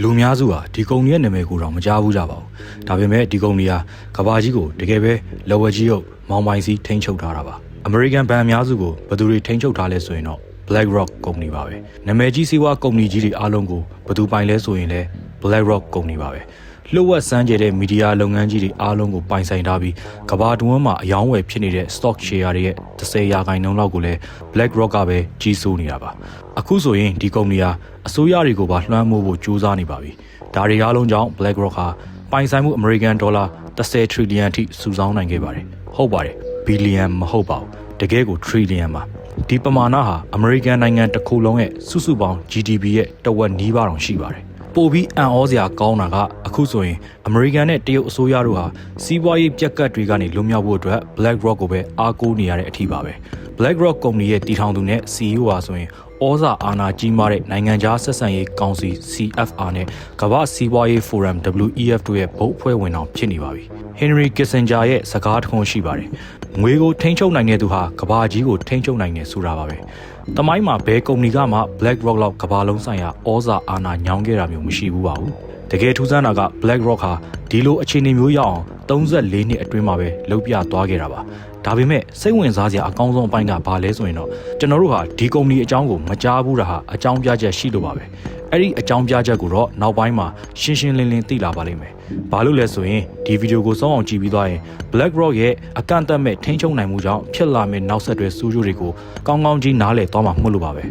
လူများစုဟာဒီကုမ္ပဏီရဲ့နာမည်ကိုတော့မကြားဘူးကြပါဘူး။ဒါပေမဲ့ဒီကုမ္ပဏီဟာကမ္ဘာကြီးကိုတကယ်ပဲလက်ဝဲကြီးဟုတ်မောင်ပိုင်စီထိန်းချုပ်ထားတာပါ။ American ဘဏ်အများစုကိုဘယ်သူတွေထိန်းချုပ်ထားလဲဆိုရင်တော့ BlackRock ကုမ္ပဏီပါပဲ။နာမည်ကြီးစီးပွားကုမ္ပဏီကြီးတွေအားလုံးကိုဘယ်သူပိုင်လဲဆိုရင်လည်း BlackRock ကုမ္ပဏီပါပဲ။လှုပ်ဝက်စမ်းကြတဲ့မီဒီယာလုပ်ငန်းကြီးတွေအားလုံးကိုပိုင်ဆိုင်ထားပြီးကမ္ဘာတွင်းမှာအယောင်းဝယ်ဖြစ်နေတဲ့ stock share တွေရဲ့30%လောက်ကိုလည်း BlackRock ကပဲကြီးစိုးနေတာပါ။အခုဆိုရင်ဒီကုမ္ပဏီဟာအစိုးရတွေကိုပါလွှမ်းမိုးဖို့ကြိုးစားနေပါပြီ။ဒါတွေအားလုံးကြောင့် BlackRock ဟာပိုင်ဆိုင်မှု American dollar 30 trillion အထိစုဆောင်းနိုင်ခဲ့ပါတယ်။ဟုတ်ပါတယ်။ billion မဟုတ်ပါဘူး။တကယ်ကို trillion ပါ။ဒီပမာဏဟာ American နိုင်ငံတစ်ခုလုံးရဲ့စုစုပေါင်း GDP ရဲ့တဝက်နီးပါးတောင်ရှိပါတယ်။ပိုပြီးအံ့ဩစရာကောင်းတာကအခုဆိုရင် American နဲ့တရုတ်အစိုးရတို့ဟာစီးပွားရေးပြက်ကတ်တွေကနေလွတ်မြောက်ဖို့အတွက် BlackRock ကိုပဲအားကိုးနေရတဲ့အထိပါပဲ။ BlackRock ကုမ္ပဏီရဲ့တည်ထောင်သူနဲ့ CEO ဟာဆိုရင်ဩဇာအာဏာကြီးမားတဲ့နိုင်ငံခြားဆက်ဆံရေးကောင်စီ CFR နဲ့ကမ္ဘာ့စီးပွားရေးဖိုရမ် WEF တို့ရဲ့ဘုတ်အဖွဲ့ဝင်တော်ဖြစ်နေပါပြီ။ Henry Kissinger ရဲ့စကားတစ်ခွန်းရှိပါတယ်။ငွေကိုထိန်းချုပ်နိုင်တဲ့သူဟာကမ္ဘာကြီးကိုထိန်းချုပ်နိုင်တယ်ဆိုတာပါပဲ။တမိုင်းမှာဘယ်ကုမ္ပဏီကမှ BlackRock လောက်ကမ္ဘာလုံးဆိုင်ရာဩဇာအာဏာညောင်းခဲ့တာမျိုးမရှိဘူးပါဘူး။တကယ်ထူးဆန်းတာက BlackRock ဟာဒီလိုအခြေအနေမျိုးရောက်အောင်34နှစ်အတွင်းမှာပဲလုပ်ပြသွားခဲ့တာပါ။ဒါပေမဲ့စိတ်ဝင်စားစရာအကောင်းဆုံးအပိုင်းကဘာလဲဆိုရင်တော့ကျွန်တော်တို့ဟာဒီကုမ္ပဏီအကြောင်းကိုမကြားဘူးတာဟာအကြောင်းပြချက်ရှိလို့ပါပဲအဲ့ဒီအကြောင်းပြချက်ကိုတော့နောက်ပိုင်းမှာရှင်းရှင်းလင်းလင်းသိလာပါလိမ့်မယ်ဘာလို့လဲဆိုရင်ဒီဗီဒီယိုကိုစောင့်အောင်ကြည့်ပြီးသွားရင် BlackRock ရဲ့အကန့်အသတ်မဲ့ထိန်းချုပ်နိုင်မှုကြောင့်ဖြစ်လာမယ့်နောက်ဆက်တွဲဆိုးကျိုးတွေကိုကောင်းကောင်းကြီးနားလည်သွားမှာမဟုတ်လို့ပါပဲ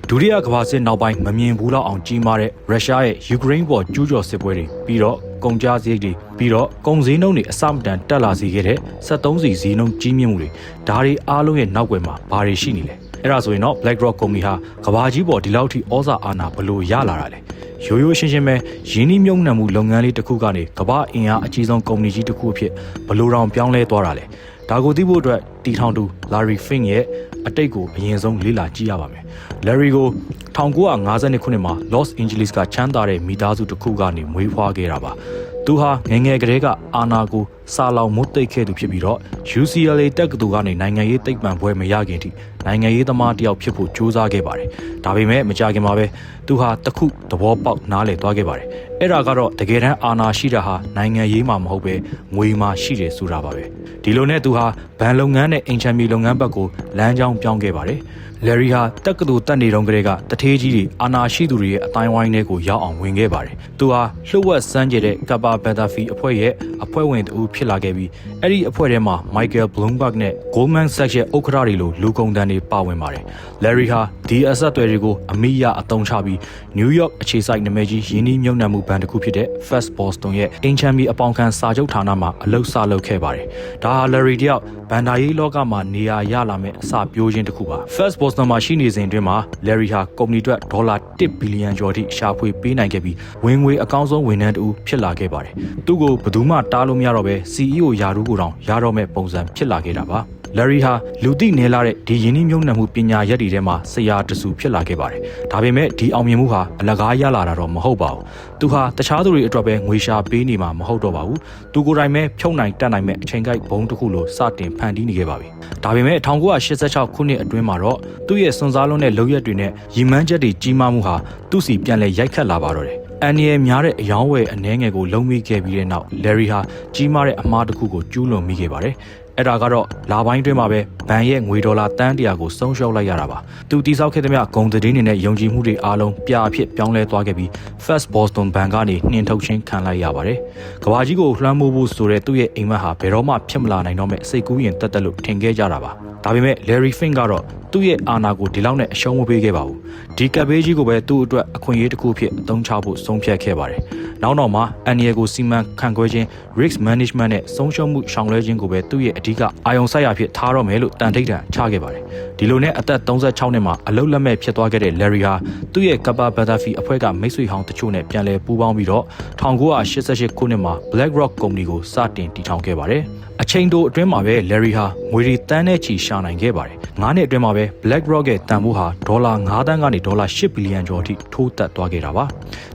ဒုတိယကမ္ဘာစစ်နောက်ပိုင်းမမြင်ဘူးလောက်အောင်ကြီးမားတဲ့ရုရှားရဲ့ယူကရိန်းပေါ်ကျူးကျော်စစ်ပွဲတွေပြီးတော့ကုန်ကျစရိတ်တွေပြီးတော့ကုန်စည်နှုန်းတွေအဆမတန်တက်လာစေခဲ့တဲ့73စီဈေးနှုန်းကြီးမြင့်မှုတွေဒါတွေအားလုံးရဲ့နောက်ွယ်မှာဘာတွေရှိနေလဲအဲ့ဒါဆိုရင်တော့ BlackRock ကုမ္ပဏီဟာကမ္ဘာကြီးပေါ်ဒီလောက်ထိဩဇာအာဏာဘလို့ရလာတာလဲရိုးရိုးရှင်းရှင်းပဲရင်းနှီးမြှုပ်နှံမှုလုပ်ငန်းလေးတစ်ခုကနေကမ္ဘာအင်အားအကြီးဆုံးကုမ္ပဏီကြီးတစ်ခုအဖြစ်ဘလို့တောင်ပြောင်းလဲသွားတာလဲဒါကိုသိဖို့အတွက်တီထောင်သူ Larry Fink ရဲ့အတိတ်ကိုအရင်ဆုံးလေ့လာကြည့်ရပါမယ် Larry ကို1952ခုနှစ်မှာ Los Angeles ကချမ်းသာတဲ့မိသားစုတစ်ခုကနေမွေးဖွားခဲ့တာပါသူဟာငယ်ငယ်ကတည်းကအာနာကိုစာလောင်မွတ်သိပ်ခဲ့သူဖြစ်ပြီးတော့ UCLA တက္ကသိုလ်ကနေနိုင်ငံရေးသိပ္ပံဘွဲ့မရခင်ထိနိုင်ငံရေးသမားတစ်ယောက်ဖြစ်ဖို့ကြိုးစားခဲ့ပါတယ်။ဒါပေမဲ့မကြခင်မှာပဲသူဟာတခုသဘောပေါက်နားလည်သွားခဲ့ပါတယ်။အဲ့ဒါကတော့တကယ်တမ်းအာဏာရှိတာဟာနိုင်ငံရေးမှာမဟုတ်ပဲငွေမှာရှိတယ်ဆိုတာပါပဲ။ဒီလိုနဲ့သူဟာဘဏ်လုပ်ငန်းနဲ့အင်ချမ်မီလုပ်ငန်းဘက်ကိုလမ်းကြောင်းပြောင်းခဲ့ပါတယ်။ Larry ဟာတက္ကသိုလ်တက်နေတုန်းကတည်းကတထေးကြီးတွေအာဏာရှိသူတွေရဲ့အတိုင်းဝိုင်းတွေကိုရောက်အောင်ဝင်ခဲ့ပါတယ်။သူဟာလှုပ်ဝက်စမ်းကြတဲ့ Kappa Betafi အဖွဲ့ရဲ့အဖွဲ့ဝင်တူဖြစ်လာခဲ့ပြီးအဲ့ဒီအဖွဲ့ထဲမှာ Michael Bloomberg နဲ့ Goldman Sachs ရဲ့ဥက္ကဋ္ဌတွေလိုလူကုန်တန်းတွေပါဝင်ပါတယ်။ Larry ဟာဒီအဆက်အသွယ်တွေကိုအမိရအသုံးချပြီး New York အခြေစိုက်နာမည်ကြီးရင်းနှီးမြှုပ်နှံမှုဘဏ်တစ်ခုဖြစ်တဲ့ First Boston ရဲ့အင်ချမ်မီအပေါင်ခံစာချုပ်ဌာနမှာအလုပ်စလုပ်ခဲ့ပါတယ်။ဒါဟာ Larry တယောက်ဘဏ္ဍာရေးလောကမှာနေရာရလာမဲ့အစပြိုးခြင်းတစ်ခုပါ။ First Boston မှာရှိနေစဉ်အတွင်းမှာ Larry ဟာကုမ္ပဏီအတွက်ဒေါ်လာ1ဘီလီယံကျော်ထိရှာဖွေပေးနိုင်ခဲ့ပြီးဝင်ငွေအကောင်းဆုံးဝန်ထမ်းတူဖြစ်လာခဲ့ပါတယ်။သူ့ကိုဘယ်သူမှတားလို့မရတော့ပဲ CEO ယာရုကိုတောင်ရတော့မဲ့ပုံစံဖြစ်လာခဲ့တာပါ။ Larry ဟာလူသိနေလာတဲ့ဒီရင်းနှီးမြှုပ်နှံမှုပညာရပ်တွေထဲမှာဆရာတဆူဖြစ်လာခဲ့ပါတယ်။ဒါပေမဲ့ဒီအောင်မြင်မှုဟာအလကားရလာတာတော့မဟုတ်ပါဘူး။သူဟာတခြားသူတွေအတွက်ပဲငွေရှာပေးနေမှာမဟုတ်တော့ပါဘူး။သူကိုယ်တိုင်ပဲဖြုံနိုင်တတ်နိုင်မဲ့အချိန်ကိုက်ဘုံတစ်ခုလိုစတင်ဖန်တီးနေခဲ့ပါပြီ။ဒါပေမဲ့1986ခုနှစ်အတွင်းမှာတော့သူ့ရဲ့စွန့်စားလုံးတဲ့လုပ်ရက်တွေနဲ့ရည်မှန်းချက်တွေကြီးမားမှုဟာသူ့စီပြန်လည်ရိုက်ခတ်လာပါတော့တယ်။အန်ရီများတဲ့အယောင်းဝယ်အနှဲငယ်ကိုလုံမိခဲ့ပြီးတဲ့နောက် Larry ဟာကြီးမားတဲ့အမှားတစ်ခုကိုကျူးလွန်မိခဲ့ပါတယ်။အဲ့ဒါကတော့လာပိုင်းတွင်းမှာပဲဘဏ်ရဲ့ငွေဒေါ်လာတန်း100ကိုဆုံးရှုံးလိုက်ရတာပါသူတိစောက်ခဲ့တဲ့မြဂုံသတင်းတွေနဲ့ယုံကြည်မှုတွေအားလုံးပြအဖြစ်ပြောင်းလဲသွားခဲ့ပြီး First Boston ဘဏ်ကနေနှင်ထုတ်ခြင်းခံလိုက်ရပါတယ်ကဘာကြီးကိုလွှမ်းမိုးဖို့ဆိုတဲ့သူ့ရဲ့အိမ်မက်ဟာဘယ်တော့မှဖြစ်မလာနိုင်တော့မဲ့စိတ်ကူးရင်တက်လို့ထင်ခဲ့ကြတာပါဒါပေမဲ့ Larry Fink ကတော့သူ့ရဲ့အာဏာကိုဒီလောက်နဲ့အရှုံးမပေးခဲ့ပါဘူးဒီကပ်ဘေးကြီးကိုပဲသူ့အတွက်အခွင့်အရေးတစ်ခုဖြစ်အသုံးချဖို့ဆုံးဖြတ်ခဲ့ပါတယ်နောက်မှာအန်ရီကိုစီမံခန့်ခွဲခြင်း risk management နဲ့ဆုံးရှုံးမှုရှောင်လွှဲခြင်းကိုပဲသူ့ရဲ့အဓိကအာရုံစိုက်ရာဖြစ်ထားတော့မယ်လို့တန်ထိပ်တန်ချခဲ့ပါတယ်ဒီလိုနဲ့အသက်36နှစ်မှာအလုတ်လက်မဲ့ဖြစ်သွားခဲ့တဲ့ Larry ဟာသူ့ရဲ့ Kappa Betafi အဖွဲ့ကမိတ်ဆွေဟောင်းတချို့နဲ့ပြန်လည်ပူးပေါင်းပြီးတော့1988ခုနှစ်မှာ BlackRock ကုမ္ပဏီကိုစတင်တည်ထောင်ခဲ့ပါတယ်အချိန်တိုအတွင်းမှာပဲ Larry ဟာငွေတွေတန်းနဲ့ချီရှာနိုင်ခဲ့ပါတယ်9နှစ်အတွင်းမှာပဲ BlackRock ရဲ့တန်ဖိုးဟာဒေါ်လာ9သန်းကနေဒေါ်လာ8ဘီလီယံကျော်အထိထိုးတက်သွားခဲ့တာပါ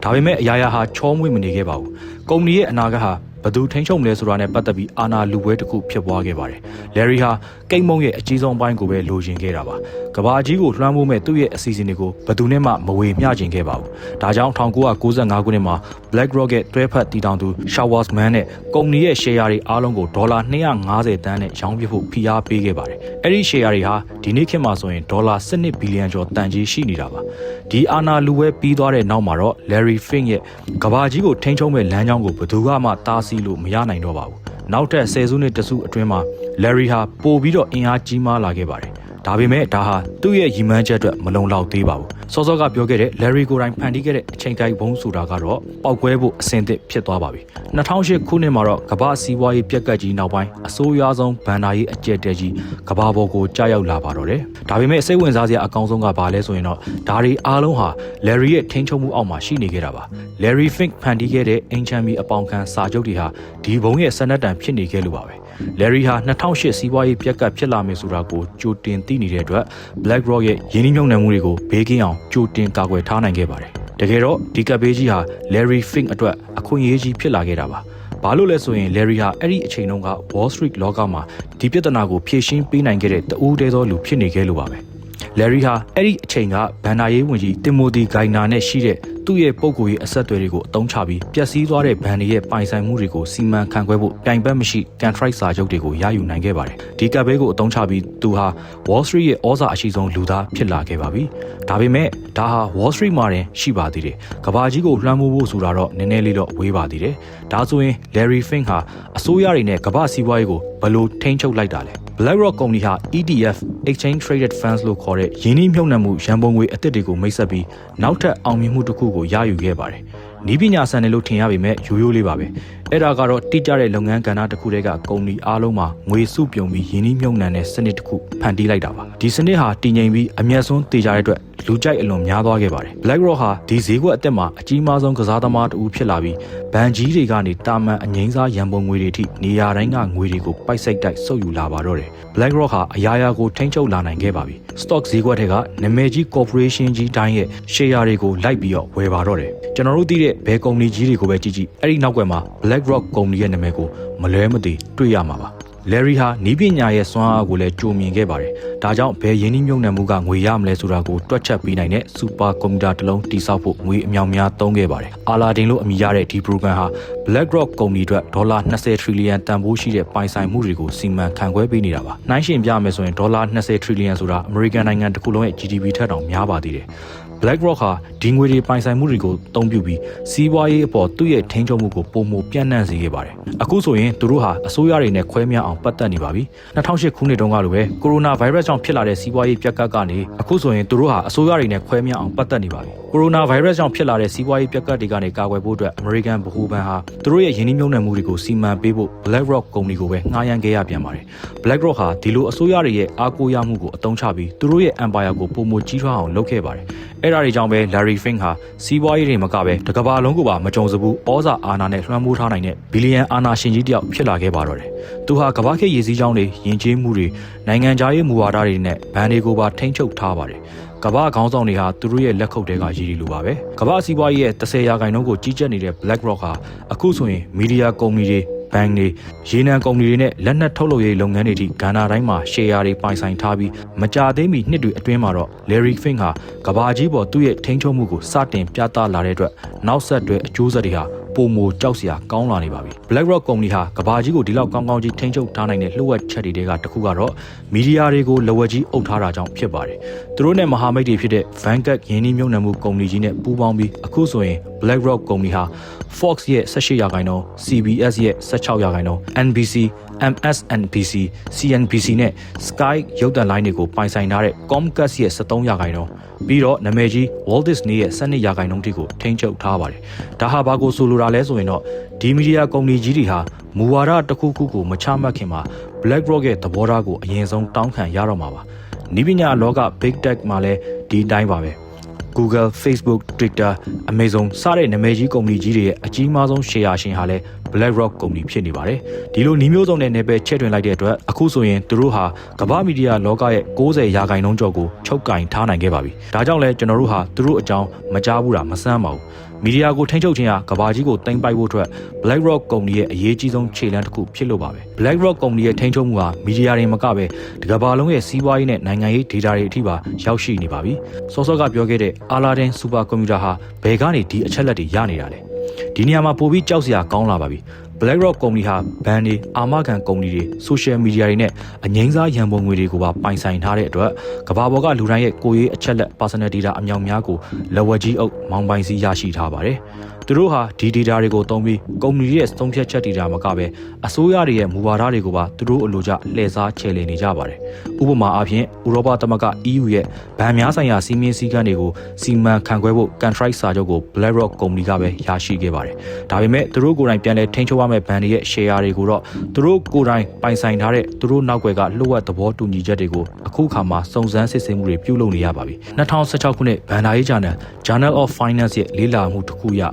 ဒါပေမဲ့အရာရာဟာချောမွေ့မနေခဲ့ပါဘူးကုမ္ပဏီရဲ့အနာဂတ်ဟာ ဘသူထိန်းချုပ်မလဲဆိုတာနဲ့ပတ်သက်ပြီးအာဏာလူပွဲတစ်ခုဖြစ်ပွားခဲ့ပါတယ်။ Larry ဟာကိတ်မုံရဲ့အကြီးဆုံးပိုင်းကိုပဲလိုချင်ခဲ့တာပါ။ကဘာကြီးကိုလွှမ်းမိုးမဲ့သူ့ရဲ့အစီအစဉ်တွေကိုဘသူနဲ့မှမဝေမျှချင်ခဲ့ပါဘူး။ဒါကြောင့်1995ခုနှစ်မှာ BlackRock ရဲ့တွဲဖက်တည်ထောင်သူ Schwarzman နဲ့ကုမ္ပဏီရဲ့ share တွေအားလုံးကိုဒေါ်လာ250တန်းနဲ့ရောင်းပစ်ဖို့ဖိအားပေးခဲ့ပါတယ်။အဲ့ဒီ share တွေဟာဒီနေ့ခေတ်မှာဆိုရင်ဒေါ်လာ12ဘီလီယံကျော်တန်ကြီးရှိနေတာပါ။ဒီအာဏာလူပွဲပြီးသွားတဲ့နောက်မှာတော့ Larry Fink ရဲ့ကဘာကြီးကိုထိန်းချုပ်မဲ့လမ်းကြောင်းကိုဘသူမှတားဆီးလို့မရနိုင်တော့ပါဘူး။နောက်ထပ်10စုနှစ်တစုအတွင်းမှာ Larry ဟာပို့ပြီးတော့အင်အားကြီးမားလာခဲ့ပါတယ်။ဒါပေမဲ့ဒါဟာသူ့ရဲ့ရည်မှန်းချက်အတွက်မလုံလောက်သေးပါဘူး။စောစောကပြောခဲ့တဲ့ Larry ကိုယ်တိုင်ဖန်တီးခဲ့တဲ့အချိန်ကိုက်ဘုံဆိုတာကတော့ပောက်ကွဲဖို့အဆင့်သစ်ဖြစ်သွားပါပြီ။2008ခုနှစ်မှာတော့ကမ္ဘာစီးပွားရေးပြက်ကတ်ကြီးနောက်ပိုင်းအဆိုးရွားဆုံးဘဏ္ဍာရေးအကျက်တဲကြီးကမ္ဘာပေါ်ကိုကြားရောက်လာပါတော့တယ်။ဒါပေမဲ့စိတ်ဝင်စားစရာအကောင်းဆုံးကဘာလဲဆိုရင်တော့ဒါတွေအားလုံးဟာ Larry ရဲ့ထိန်းချုပ်မှုအောက်မှာရှိနေခဲ့တာပါ။ Larry Fink ဖန်တီးခဲ့တဲ့အင်ချမ်းမီအပေါင်ခံစာချုပ်တွေဟာဒီဘုံရဲ့စနက်တံဖြစ်နေခဲ့လို့ပါပဲ။ Larry ဟာ2008စီးပွားရေးပြက်ကတ်ဖြစ်လာမယ်ဆိုတာကိုကြိုတင်သိနေတဲ့အတွက် BlackRock ရဲ့ယင်းနှိမ့်မြုပ်နှံမှုတွေကိုဘေးကင်းအောင်ကြိုတင်ကာကွယ်ထားနိုင်ခဲ့ပါတယ်။တကယ်တော့ဒီကပ်ဘေးကြီးဟာ Larry Fink အတွက်အခွင့်အရေးကြီးဖြစ်လာခဲ့တာပါ။ဘာလို့လဲဆိုရင် Larry ဟာအဲ့ဒီအချိန်တုန်းက Wall Street လောကမှာဒီပြဿနာကိုဖြေရှင်းပေးနိုင်ခဲ့တဲ့တဦးတည်းသောလူဖြစ်နေခဲ့လို့ပါပဲ။ Larry ဟာအဲ့ဒီအချိန်ကဘန်နာရေးဝန်ကြီး Timothy Geithner နဲ့ရှိတဲ့သူ့ရဲ့ပုံကိုယ်ရေးအဆက်အသွယ်တွေကိုအသုံးချပြီးပျက်စီးသွားတဲ့ဘဏ်တွေရဲ့ပိုင်ဆိုင်မှုတွေကိုစီမံခန့်ခွဲဖို့ပြိုင်ဘက်မရှိ contract စာချုပ်တွေကိုရယူနိုင်ခဲ့ပါတယ်။ဒီကပ်ဘေးကိုအသုံးချပြီးသူဟာ Wall Street ရဲ့ဩဇာအရှိဆုံးလူသားဖြစ်လာခဲ့ပါပြီ။ဒါပေမဲ့ဒါဟာ Wall Street မှာတင်ရှိပါသေးတယ်။ကဘာကြီးကိုလွှမ်းမိုးဖို့ဆိုတာတော့နည်းနည်းလေးတော့ဝေးပါသေးတယ်။ဒါဆိုရင် Larry Fink ဟာအစိုးရတွေနဲ့ကဘာစီးပွားရေးကိုဘယ်လိုထိန်းချုပ်လိုက်တာလဲ။ BlackRock ကုမ္ပဏီဟာ ETF Exchange Traded Funds လို့ခေါ်တဲ့ယင်းနှိမ့်မြုပ်နှံမှုရန်ပုံငွေအသစ်တွေကိုမိတ်ဆက်ပြီးနောက်ထပ်အောင်မြင်မှုတစ်ခုကိုရယူခဲ့ပါတယ်။နီးပညာစံတယ်လို့ထင်ရပေမဲ့ရိုးရိုးလေးပါပဲ။အဲ့ဒါကတော့တိကျတဲ့လုပ်ငန်းကဏ္ဍတစ်ခုတည်းကကုမ္ပဏီအားလုံးမှာငွေစုပြုံပြီးယင်းနှိမ့်မြုပ်နှံတဲ့စနစ်တစ်ခုဖန်တီးလိုက်တာပါ။ဒီစနစ်ဟာတည်ငြိမ်ပြီးအမျက်စွန်းတည်ကြတဲ့အတွက်လူကြိုက်အလွန်များသွားခဲ့ပါတယ်။ BlackRock ဟာဒီဈေးကွက်အသစ်မှာအကြီးမားဆုံးကစားသမားတစ်ဦးဖြစ်လာပြီးဘဏ်ကြီးတွေကနေတာမန်အငိမ့်စားရန်ပုံငွေတွေထိနေရာတိုင်းကငွေတွေကိုပိုက်စိတ်တိုက်စုပ်ယူလာပါတော့တယ်။ BlackRock ဟာအရာရာကိုထိန်းချုပ်လာနိုင်ခဲ့ပါပြီ။ Stock ဈေးကွက်တွေကနာမည်ကြီး corporation ကြီးတိုင်းရဲ့ share တွေကိုလိုက်ပြီးတော့ဝယ်ပါတော့တယ်။ကျွန်တော်တို့သိတဲ့ဘယ်ကုမ္ပဏီကြီးတွေကိုပဲကြည့်ကြည့်အဲ့ဒီနောက်ကွယ်မှာ BlackRock ကုမ္ပဏီရဲ့နာမည်ကိုမလွဲမသွေတွေ့ရမှာပါ။ Larry ဟာနီးပညာရဲ့စွမ်းအားကိုလည်းကြိုမြင်ခဲ့ပါတယ်။ဒါကြောင့်ဘယ်ယင်းနှိမ့်မြုပ်နှံမှုကငွေရမလဲဆိုတာကိုတွက်ချက်ပေးနိုင်တဲ့စူပါကွန်ပျူတာတစ်လုံးတိစောက်ဖို့ငွေအမြောက်များသုံးခဲ့ပါတယ်။ Aladdin လို့အမည်ရတဲ့ဒီ program ဟာ BlackRock ကုမ္ပဏီအတွက်ဒေါ်လာ20 trillion တန်ဖိုးရှိတဲ့ပိုင်ဆိုင်မှုတွေကိုစီမံခန့်ခွဲပေးနေတာပါ။နှိုင်းယှဉ်ပြမယ်ဆိုရင်ဒေါ်လာ20 trillion ဆိုတာအမေရိကန်နိုင်ငံတစ်ခုလုံးရဲ့ GDP ထက်တောင်များပါသေးတယ်။ BlackRock ဟာဒီငွေတွေပိုင်ဆိုင်မှုတွေကိုအသုံးပြုပြီးစီးပွားရေးအပေါ်သူ့ရဲ့ထိန်းချုပ်မှုကိုပုံမပြန့်နှံ့စေခဲ့ပါတယ်။အခုဆိုရင်သူတို့ဟာအစိုးရတွေနဲ့ခွဲမြောက်အောင်ပတ်သက်နေပါပြီ။2008ခုနှစ်တုန်းကလိုပဲကိုရိုနာဗိုင်းရပ်စ်ကြောင့်ဖြစ်လာတဲ့စီးပွားရေးပြက်ကတ်ကနေအခုဆိုရင်သူတို့ဟာအစိုးရတွေနဲ့ခွဲမြောက်အောင်ပတ်သက်နေပါပြီ။ကိုရိုနာဗိုင်းရပ်စ်ကြောင့်ဖြစ်လာတဲ့စီးပွားရေးပြက်ကတ်တွေကနေကာကွယ်ဖို့အတွက်အမေရိကန်ဗဟိုဘဏ်ဟာသူတို့ရဲ့ယင်းနှိမ့်မြုပ်နှံမှုတွေကိုစီမံပေးဖို့ BlackRock ကုမ္ပဏီကိုပဲငှားရမ်းခဲ့ရပြန်ပါတယ်။ BlackRock ဟာဒီလိုအစိုးရတွေရဲ့အားကိုးရမှုကိုအသုံးချပြီးသူတို့ရဲ့ empire ကိုပုံမကြီးထွားအောင်လုပ်ခဲ့ပါတယ်။အဲ့ဒါတွေကြောင့်ပဲ Larry Fink ဟာစီးပွားရေးတွေမကပဲတကမ္ဘာလုံးကိုပါမကြုံစဘူးဩဇာအာဏာနဲ့လွှမ်းမိုးထားနိုင်တဲ့ဘီလီယံအာဏာရှင်ကြီးတစ်ယောက်ဖြစ်လာခဲ့ပါတော့တယ်။သူဟာကမ္ဘာခေတ်ရည်စည်းကြောင်းတွေယဉ်ကျေးမှုတွေနိုင်ငံခြားရေးမူဝါဒတွေနဲ့ဘဏ်တွေကိုပါထိန်းချုပ်ထားပါတယ်။ကမ္ဘာခေါင်းဆောင်တွေဟာသူတို့ရဲ့လက်ခုပ်ထဲကရည်ရည်လိုပါပဲ။ကမ္ဘာစီးပွားရေးရဲ့30%ကိုကြီးကြပ်နေတဲ့ BlackRock ဟာအခုဆိုရင်မီဒီယာကုမ္ပဏီတွေဘဏ်တွေရေနံကုမ္ပဏီတွေနဲ့လက်နက်ထုတ်လုပ်ရေးလုပ်ငန်းတွေထိကဏ္ဍတိုင်းမှာ share တွေပိုင်ဆိုင်ထားပြီးမကြာသေးမီနှစ်တွေအတွင်းမှာတော့ Larry Fink ဟာကမ္ဘာကြီးပေါ်သူ့ရဲ့ထိန်းချုပ်မှုကိုစတင်ပြသလာတဲ့အတွက်နောက်ဆက်တွဲအကျိုးဆက်တွေဟာပုံမကြောက်စရာကောင်းလာနေပါပြီ။ BlackRock ကုမ္ပဏီဟာကမ္ဘာကြီးကိုဒီလောက်ကောင်းကောင်းကြီးထိန်းချုပ်ထားနိုင်တဲ့လှုပ်ဝက်ချက်တွေကတစ်ခုကတော့မီဒီယာတွေကိုလက်ဝက်ကြီးအုပ်ထားတာကြောင့်ဖြစ်ပါတယ်။သူတို့နဲ့မဟာမိတ်တွေဖြစ်တဲ့ Vanguard ယင်းနှိမ့်မြုပ်နှံမှုကုမ္ပဏီကြီးနဲ့ပူးပေါင်းပြီးအခုဆိုရင် BlackRock ကုမ္ပဏီဟာ Fox ရဲ့ 18%, CBS ရဲ့ 16%, NBC, MSNBC, CNBC နဲ့ Sky ရုပ်သံလိုင်းတွေကိုပိုင်ဆိုင်ထားတဲ့ Comcast ရဲ့ 13%ပြီးတော့နာမည်ကြီး Walt Disney ရဲ့ 12%ထိကိုထိန်းချုပ်ထားပါတယ်။ဒါဟာဘာကိုဆိုလိုတာလဲဆိုရင်တော့ဒီမီဒီယာကုမ္ပဏီကြီးတွေဟာမူဝါဒတစ်ခုခုကိုမချမှတ်ခင်မှာ BlackRock ရဲ့သဘောထားကိုအရင်ဆုံးတောင်းခံရတော့မှာပါ။နီးပညာလောက Big Tech မှာလည်းဒီတိုင်းပါပဲ။ Google, Facebook, Twitter, Amazon စတဲ့နာမည်ကြီးကုမ္ပဏီကြီးတွေရဲ့အကြီးမားဆုံး share ရှင်ဟာလည်း BlackRock ကုမ္ပဏီဖြစ်နေပါတယ်ဒီလိုနီးမျိုးစုံနဲ့နယ်ပယ်ချဲ့ထွင်လိုက်တဲ့အတွက်အခုဆိုရင်သူတို့ဟာကမ္ဘာမီဒီယာလောကရဲ့90%ကျော်ကိုချုပ်ကင်ထားနိုင်ခဲ့ပါပြီဒါကြောင့်လဲကျွန်တော်တို့ဟာသူတို့အကြောင်းမကြားဘူးတာမစမ်းပါဘူးမီဒီယာကိုထိန်းချုပ်ခြင်းဟာကမ္ဘာကြီးကိုတင်ပိုက်ဖို့အတွက် BlackRock ကုမ္ပဏီရဲ့အရေးကြီးဆုံးခြေလှမ်းတစ်ခုဖြစ်လို့ပါပဲ BlackRock ကုမ္ပဏီရဲ့ထိန်းချုပ်မှုဟာမီဒီယာတွေမကပဲဒီကမ္ဘာလုံးရဲ့စီးပွားရေးနဲ့နိုင်ငံရေး data တွေအထိပါရောက်ရှိနေပါပြီစောစောကပြောခဲ့တဲ့ Aladdin Super Computer ဟာဘယ်ကနေဒီအချက်လက်တွေရနေတာလဲဒီနေရာမှာပိုပြီးကြောက်စရာကောင်းလာပါပြီBlackRock ကုမ္ပဏီဟာဘဏ်တွေအာမခံကုမ္ပဏီတွေ social media တွေနဲ့အငြိမ်းစားရန်ပုံငွေတွေကိုပါပိုင်ဆိုင်ထားတဲ့အတွက်ကမ္ဘာပေါ်ကလူတိုင်းရဲ့ကိုယ်ရေးအချက်လက် personal data အမြောက်များကိုလက်ဝဲကြီးအုပ်မောင်းပိုင်စီရရှိထားပါတယ်သူတို့ဟာဒီ data တွေကိုသုံးပြီးကုမ္ပဏီရဲ့သုံးဖြတ်ချက် data မကပဲအစိုးရတွေရဲ့မူဝါဒတွေကိုပါသူတို့အလိုကျလှည့်စားချဲ့လည်နေကြပါတယ်ဥပမာအားဖြင့်ဥရောပသမဂ္ဂ EU ရဲ့ဗန်များဆိုင်ရာစီမင်းစည်းကမ်းတွေကိုစီမံခန့်ခွဲဖို့ contract စာချုပ်ကို BlackRock ကုမ္ပဏီကပဲရရှိခဲ့ပါတယ်ဒါပေမဲ့သူတို့ကိုယ်တိုင်ပြန်လည်ထိန်းချုပ်ရမယ့်ဘဏ်တွေရဲ့ share တွေကိုတော့သူတို့ကိုယ်တိုင်ပိုင်ဆိုင်ထားတဲ့သူတို့နောက်ွယ်ကလှုပ်ဝက်သဘောတူညီချက်တွေကိုအခုခါမှာစုံစမ်းစစ်ဆေးမှုတွေပြုလုပ်နေရပါပြီ2016ခုနှစ်ဘဏ္ဍာရေးဂျာနယ် Journal of Finance ရဲ့လေ့လာမှုတစ်ခုအရ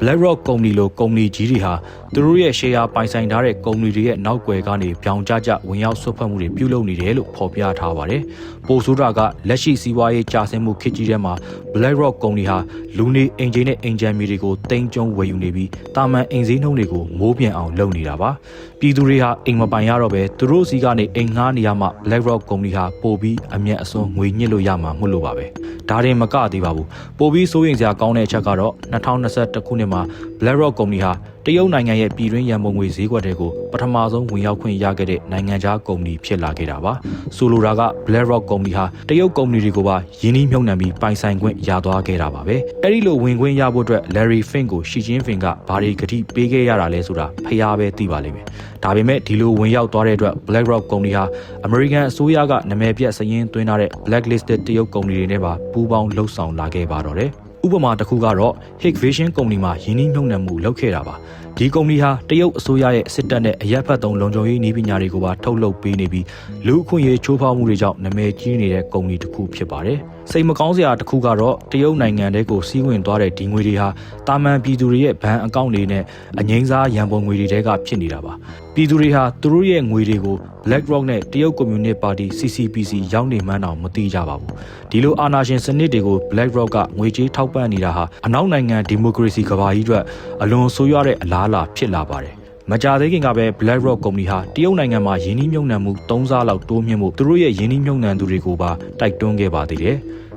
BlackRock ကုမ္ပဏီလိုကုမ္ပဏီကြီးတွေဟာသူတို့ရဲ့ share ပိုင်ဆိုင်ထားတဲ့ကုမ္ပဏီတွေရဲ့နောက်ွယ်ကနေပြောင်းကျဝင်ရောက်ဆွတ်ဖက်မှုတွေပြုလုပ်နေတယ်လို့ဖော်ပြထားပါတယ်။ပိုဆိုးတာကလက်ရှိစီးပွားရေးကျဆင်းမှုခေတ်ကြီးထဲမှာ BlackRock ကုမ္ပဏီဟာလူနေအင်ဂျင်နဲ့အင်ဂျင်မီတွေကိုတင်ကျုံဝယ်ယူနေပြီးတာမန်အင်စည်းနှုန်းတွေကိုမိုးပြန်အောင်လုပ်နေတာပါ။ပြည်သူတွေဟာအိမ်မပိုင်ရတော့ပဲသူတို့စီကနေအိမ်ငှားနေရမှ BlackRock ကုမ္ပဏီဟာပိုပြီးအမြတ်အစွန်းငွေညှစ်လို့ရမှာမဟုတ်လို့ပါပဲ။ဒါတင်မကသေးပါဘူး။ပိုပြီးစိုးရိမ်စရာကောင်းတဲ့အချက်ကတော့2021ခုနှစ်မှာBlackRock ကုမ္ပဏီဟာတရုတ်နိုင်ငံရဲ့ပြည်တွင်းရန်ပုံငွေဈေးကွက်တွေကိုပထမဆုံးဝင်ရောက်ခွင့်ရခဲ့တဲ့နိုင်ငံခြားကုမ္ပဏီဖြစ်လာခဲ့တာပါ။ဆိုလိုတာက BlackRock ကုမ္ပဏီဟာတရုတ်ကုမ္ပဏီတွေကိုပါယင်းနှိမ့်မြုပ်နှံပြီးပိုင်ဆိုင်ခွင့်ရသွားခဲ့တာပါပဲ။အဲ့ဒီလိုဝင်ခွင့်ရဖို့အတွက် Larry Fink ကိုရှီကျင်းဖင်ကဘာတွေဂတိပေးခဲ့ရတာလဲဆိုတာဖျားပဲသိပါလိမ့်မယ်။ဒါပေမဲ့ဒီလိုဝင်ရောက်သွားတဲ့အတွက် BlackRock ကုမ္ပဏီဟာ American အစိုးရကနာမည်ပြစာရင်းသွင်းထားတဲ့ blacklisted တရုတ်ကုမ္ပဏီတွေနဲ့ပါပူးပေါင်းလှုပ်ဆောင်လာခဲ့ပါတော့တယ်။ဥပမာတစ်ခုကတော့ Hikvision ကုမ္ပဏီမှာယင်းနှိမ့်မြုပ်နှံမှုလုပ်ခဲ့တာပါဒီကုမ္ပဏီဟာတရုတ်အစိုးရရဲ့စစ်တပ်နဲ့အရက်ဖက်သုံးလုံခြုံရေးနည်းပညာတွေကိုပါထုတ်လုပ်ပေးနေပြီးလူအခွင့်အရေးချိုးဖောက်မှုတွေကြောင့်နာမည်ကြီးနေတဲ့ကုမ္ပဏီတစ်ခုဖြစ်ပါတယ်စိတ်မကောင်းစရာတစ်ခုကတော့တရုတ်နိုင်ငံတဲကိုစီးဝင်သွားတဲ့ဒီငွေတွေဟာတာမန်ပြည်သူတွေရဲ့ဘဏ်အကောင့်တွေနဲ့အငြိမ်းစားရန်ပုံငွေတွေတဲကဖြစ်နေတာပါပြည်သူတွေဟာသူတို့ရဲ့ငွေတွေကို BlackRock နဲ့တရုတ်ကွန်မြူနစ်ပါတီ CCPC ရောက်နေမှန်းတော့မသိကြပါဘူးဒီလိုအာဏာရှင်စနစ်တွေကို BlackRock ကငွေကြေးထောက်ပံ့နေတာဟာအနောက်နိုင်ငံဒီမိုကရေစီကမ္ဘာကြီးအတွက်အလွန်ဆိုးရွားတဲ့အလားအလာဖြစ်လာပါတယ်မကြာသေးခင်ကပဲ BlackRock ကုမ္ပဏီဟာတရုတ်နိုင်ငံမှာယင်းနှိမ့်မြုပ်နှံမှု3ဆလောက်တိုးမြင့်မှုသူတို့ရဲ့ယင်းနှိမ့်မြုပ်နှံသူတွေကိုပါတိုက်တွန်းခဲ့ပါသေးတယ်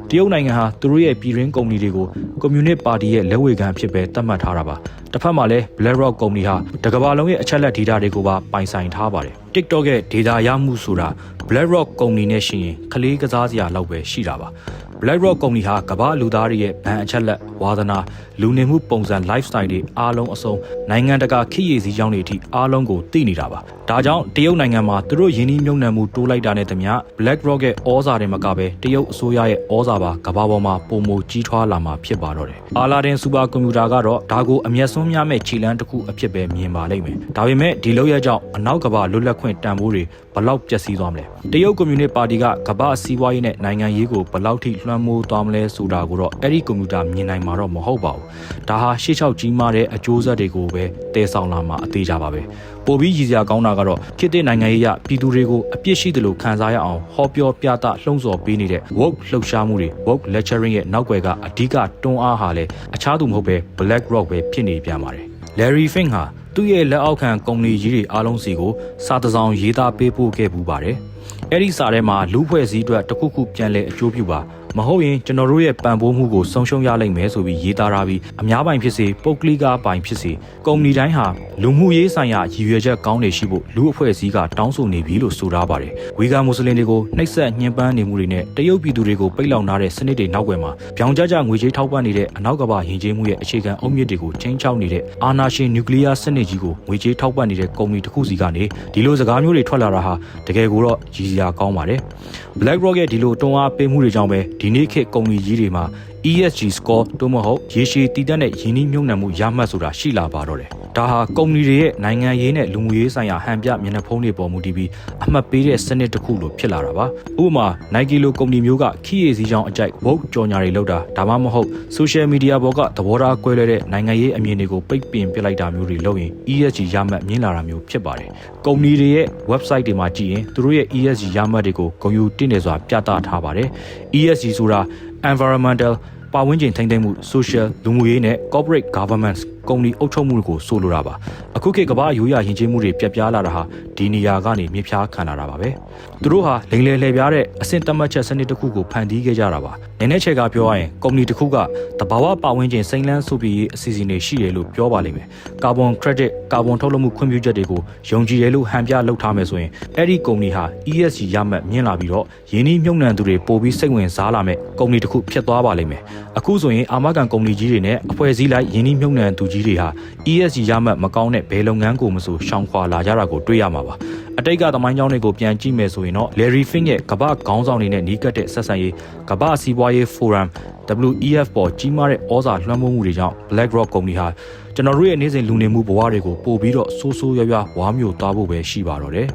တရုတ်နိုင်ငံဟာသူတို့ရဲ့ပြည်တွင်းကုမ္ပဏီတွေကိုကွန်မြူနစ်ပါတီရဲ့လက်ဝေခံအဖြစ်ပဲသတ်မှတ်ထားတာပါတစ်ဖက်မှာလည်း BlackRock ကုမ္ပဏီဟာတကမ္ဘာလုံးရဲ့အချက်လက် data တွေကိုပါပိုင်ဆိုင်ထားပါတယ် TikTok ရဲ့ data ရမှုဆိုတာ BlackRock ကုမ္ပဏီနဲ့ရှင်ရင်ကလေးကစားစရာလောက်ပဲရှိတာပါBlackRock ကုမ္ပဏီဟာကမ္ဘာလူသားတွေရဲ့ဘဏ်အချက်လက်ဝါသနာလူနေမှုပုံစံ lifestyle တွေအားလုံးအစုံနိုင်ငံတကာခေတ်ရည်စည်းကြောင်းတွေအထိအားလုံးကိုသိနေတာပါဒါကြောင့်တရုတ်နိုင်ငံမှာသူတို့ယင်းနှိမ့်မြုပ်နှံမှုတိုးလိုက်တာနဲ့တမျှ BlackRock ရဲ့ဩဇာတွေမကပဲတရုတ်အစိုးရရဲ့ဩဇာပါကမ္ဘာပေါ်မှာပုံမကြီးထွားလာမှာဖြစ်ပါတော့တယ် Aladdin Super Computer ကတော့ဒါကိုအမျက်စွန်းများမဲ့ခြေလှမ်းတစ်ခုအဖြစ်ပဲမြင်ပါလိမ့်မယ်ဒါပေမဲ့ဒီလောက်ရကြောင့်အနောက်ကမ္ဘာလွတ်လပ်ခွင့်တန်ဖိုးတွေဘလောက်ပျက်စီးသွားမလဲတရုတ်ကွန်မြူနစ်ပါတီကကမ္ဘာစီးပွားရေးနဲ့နိုင်ငံရေးကိုဘလောက်ထိလွှမ်းမိုးသွားမလဲဆိုတာကိုတော့အဲ့ဒီကွန်ပျူတာမြင်နိုင်မှာတော့မဟုတ်ပါဘူးဒါဟာရှေ့လျှောက်ကြီးမားတဲ့အကျိုးဆက်တွေကိုပဲတည်ဆောင်လာမှာအသေးကြပါပဲပိုပြီးရည်စရာကောင်းတာကတော့ခေတ်သစ်နိုင်ငံရေးရပြည်သူတွေကိုအပြစ်ရှိသလိုခံစားရအောင်ဟောပြောပြသလှုံ့ဆော်ပေးနေတဲ့ woke လှုပ်ရှားမှုတွေ woke lecturing ရဲ့နောက်ွယ်ကအဓိကတွန်းအားဟာလည်းအခြားသူမဟုတ်ပဲ BlackRock ပဲဖြစ်နေပြန်ပါတယ် Larry Fink ဟာသူ့ရဲ့လက်အောက်ခံကုမ္ပဏီကြီးတွေအားလုံးစီကိုစာတစ်စောင်ရေးသားပေးပို့ခဲ့ပူပါတယ်အဲ့ဒီစာထဲမှာလူဖွဲ့စည်းအတွက်တခုခုပြန်လဲအကျိုးပြုပါမဟုတ်ရင်ကျွန်တော်တို့ရဲ့ပံ့ပိုးမှုကိုဆုံးရှုံးရလိမ့်မယ်ဆိုပြီးရေးသားထားပြီးအများပိုင်ဖြစ်စေပုဂ္ဂလိကပိုင်ဖြစ်စေကုမ္ပဏီတိုင်းဟာလူမှုရေးဆိုင်ရာရည်ရွယ်ချက်ကောင်းတွေရှိဖို့လူအဖွဲ့အစည်းကတောင်းဆိုနေပြီလို့ဆိုထားပါတယ်ဝီဂါမွတ်စလင်တွေကိုနှိပ်စက်ညှဉ်းပန်းနေမှုတွေနဲ့တရုတ်ပြည်သူတွေကိုပိတ်လောင်ထားတဲ့စနစ်တွေနောက်ွယ်မှာပြောင်ကြကြငွေကြေးထောက်ပံ့နေတဲ့အနောက်ကမ္ဘာယဉ်ကျေးမှုရဲ့အခြေခံအုတ်မြစ်တွေကိုချင်းချောက်နေတဲ့အာဏာရှင်နျူကလ িয়ার စနစ်ကြီးကိုငွေကြေးထောက်ပံ့နေတဲ့ကုမ္ပဏီတစ်ခုစီကနေဒီလိုစကားမျိုးတွေထွက်လာတာဟာတကယ်ကိုတော့ရည်စရာကောင်းပါတယ်BlackRock ရဲ့ဒီလိုတွန်းအားပေးမှုတွေကြောင့်ပဲဒီနေ့ခေတ်ကုမ္ပဏီကြီးတွေမှာ ESG score တို့မဟုတ်ရေရှည်တည်တဲ့ရင်းနှီးမြှုပ်နှံမှုရမှတ်ဆိုတာရှိလာပါတော့တယ်ဒါဟာကုမ္ပဏီတွေရဲ့နိုင်ငံရေးနဲ့လူမှုရေးဆိုင်ရာဟန်ပြမျက်နှာဖုံးတွေပေါ်မူတည်ပြီးအမှတ်ပေးတဲ့စနစ်တစ်ခုလိုဖြစ်လာတာပါဥပမာ Nike လိုကုမ္ပဏီမျိုးကခီးရည်စည်းကြောင်းအကြိုက်ဘုတ်ကြော်ညာတွေလုပ်တာဒါမှမဟုတ် social media ပေါ်ကသဘောထားကွဲလွဲတဲ့နိုင်ငံရေးအမြင်တွေကိုပိတ်ပင်ပစ်လိုက်တာမျိုးတွေလုပ်ရင် ESG ရမှတ်မြင်လာတာမျိုးဖြစ်ပါတယ်ကုမ္ပဏီတွေရဲ့ website တွေမှာကြည့်ရင်သူတို့ရဲ့ ESG ရမှတ်တွေကိုဂုဏ်ယူတင့်တယ်စွာပြသထားပါတယ် ESG ဆိုတာ environmental ပတ်ဝန်းကျင်ထိန်းသိမ်းမှု social လူမှုရေးနဲ့ corporate governance ကုမ္ပဏီအုပ်ချုပ်မှုကိုဆိုလိုတာပါအခုခေတ်ကမ္ဘာရိုးရာယဉ်ကျေးမှုတွေပြတ်ပြားလာတာဟာဒီနေရာကနေမြစ်ဖျားခံလာတာပါပဲသူတို့ဟာလိမ်လည်လှည့်ပြားတဲ့အဆင့်သတ်မှတ်ချက်စနစ်တစ်ခုကိုဖန်တီးခဲ့ကြတာပါနည်းနည်းချက်ကပြောရရင်ကုမ္ပဏီတစ်ခုကတဘာဝပတ်ဝန်းကျင်စိမ့်လန်းစုပြီးရေးအစီအစဉ်တွေရှိတယ်လို့ပြောပါလိမ့်မယ်ကာဗွန် credit ကာဗွန်ထုတ်လုပ်မှုခွင့်ပြုချက်တွေကိုယုံကြည်ရလို့ဟန်ပြလုပ်ထားမယ်ဆိုရင်အဲ့ဒီကုမ္ပဏီဟာ ESG ရမှတ်မြင်လာပြီးတော့ယင်းနှီးမြှုပ်နှံသူတွေပို့ပြီးစိတ်ဝင်စားလာမဲ့ကုမ္ပဏီတစ်ခုဖြစ်သွားပါလိမ့်မယ်အခုဆိုရင်အာမခံကုမ္ပဏီကြီးတွေနဲ့အဖွဲ့အစည်းလိုက်ယင်းနှီးမြှုပ်နှံသူကြီးတွေဟာ ESG ရမှတ်မကောင်းတဲ့ဘယ်လုပ်ငန်းကိုမဆိုရှောင်ခွာလာကြတာကိုတွေ့ရမှာပါအတိတ်ကသမိုင်းကြောင်းတွေကိုပြန်ကြည့်မယ်ဆိုရင်တော့ Larry Fink ရဲ့ကမ္ဘာခေါင်းဆောင်တွေနဲ့နီးကပ်တဲ့ဆက်ဆံရေးကမ္ဘာစီးပွားရေးဖိုရမ် WEF ပေါ်ကြီးမားတဲ့ဩဇာလွှမ်းမိုးမှုတွေကြောင့် BlackRock ကုမ္ပဏီဟာကျွန်တော်တို့ရဲ့နေ့စဉ်လူနေမှုဘဝတွေကိုပို့ပြီးတော့ဆိုးဆိုးရွားရွားဝါမျိုးသွားဖို့ပဲရှိပါတော့တယ်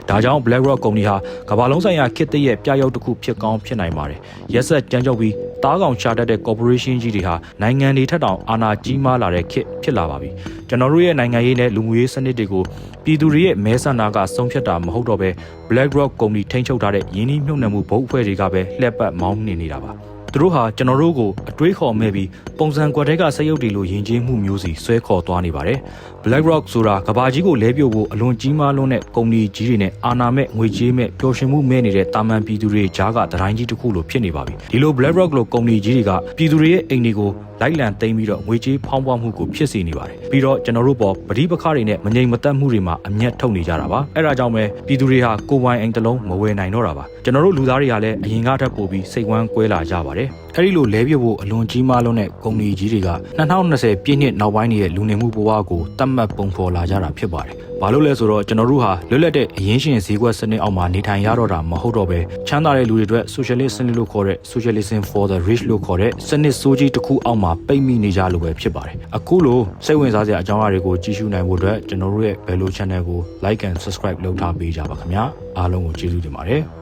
ဒါကြောင့် BlackRock ကုမ္ပဏီဟာကမ္ဘာလုံးဆိုင်ရာခေတ်သစ်ရဲ့ပြရုပ်တစ်ခုဖြစ်ကောင်းဖြစ်နိုင်ပါတယ်ရက်ဆက်ကြမ်းကြုတ်ပြီးတားကောင်ရှာတတ်တဲ့ corporation ကြီးတွေဟာနိုင်ငံတွေထက်တောင်အာဏာကြီးမားလာတဲ့ခေတ်ဖြစ်လာပါပြီကျွန်တော်တို့ရဲ့နိုင်ငံရေးနဲ့လူမှုရေးစနစ်တွေကိုပြည်သူတွေရဲ့မဲဆန္ဒကဆုံးဖြတ်တာမဟုတ်တော့ဘဲ BlackRock ကုမ္ပဏီထိန်းချုပ်ထားတဲ့ယင်းနှီးမြှုပ်နှံမှုဘုတ်အဖွဲ့တွေကပဲလှည့်ပတ်မောင်းနှင်နေတာပါသူတို့ဟာကျွန်တော်တို့ကိုအတွေးခေါ်မဲ့ပြီးပုံစံကွက်တဲကစက်ရုပ်တွေလိုယဉ်ကျေးမှုမျိုးစီဆွဲခေါ်သွားနေပါတယ် BlackRock ဆိုတာကဘာကြီးကိုလဲပြို့ဖို့အလွန်ကြီးမားလွန်းတဲ့ကုမ္ပဏီကြီးတွေနဲ့အာဏာမဲ့ငွေကြေးမဲ့ပျော်ရွှင်မှုမဲ့နေတဲ့တာမန်ပြည်သူတွေကြားကတတိုင်းကြီးတစ်ခုလိုဖြစ်နေပါပြီဒီလို BlackRock လိုကုမ္ပဏီကြီးတွေကပြည်သူတွေရဲ့အိမ်တွေကိုလိုက်လံသိမ်းပြီးတော့ငွေကြေးဖောင်းပွားမှုကိုဖြစ်စေနေပါတယ်ပြီးတော့ကျွန်တော်တို့ပေါ်ပဋိပက္ခတွေနဲ့မငြိမ်မသက်မှုတွေမှာအမျက်ထုတ်နေကြတာပါအဲ့ဒါကြောင့်ပဲပြည်သူတွေဟာကိုယ်ပိုင်အိမ်တစ်လုံးမဝယ်နိုင်တော့တာပါကျွန်တော်တို့လူသားတွေကလည်းအရင်ကထပ်ပို့ပြီးစိတ်ဝမ်းကွဲလာကြပါတယ်အဲ့ဒီလိုလဲပြဖို့အလွန်ကြီးမားလွန်းတဲ့ကုမ္ပဏီကြီးတွေက2020ပြည့်နှစ်နောက်ပိုင်းရဲ့လူနေမှုဘဝကိုတတ်မှတ်ပုံဖော်လာကြတာဖြစ်ပါတယ်ဘာလို့လဲဆိုတော့ကျွန်တော်တို့ဟာလွတ်လပ်တဲ့အရင်းရှင်ဈေးကွက်စနစ်အောက်မှာနေထိုင်ရတော့တာမဟုတ်တော့ပဲချမ်းသာတဲ့လူတွေအတွက် socialist စနစ်လို့ခေါ်တဲ့ socialism for the rich လို့ခေါ်တဲ့စနစ်စိုးကြီးတစ်ခုအောက်မှာပိတ်မိနေကြလို့ပဲဖြစ်ပါတယ်အခုလိုစိတ်ဝင်စားစရာအကြောင်းအရာတွေကိုကြည့်ရှုနိုင်ဖို့အတွက်ကျွန်တော်တို့ရဲ့ Bello channel ကို like and subscribe လုပ်ထားပေးကြပါခင်ဗျာအားလုံးကိုကျေးဇူးတင်ပါတယ်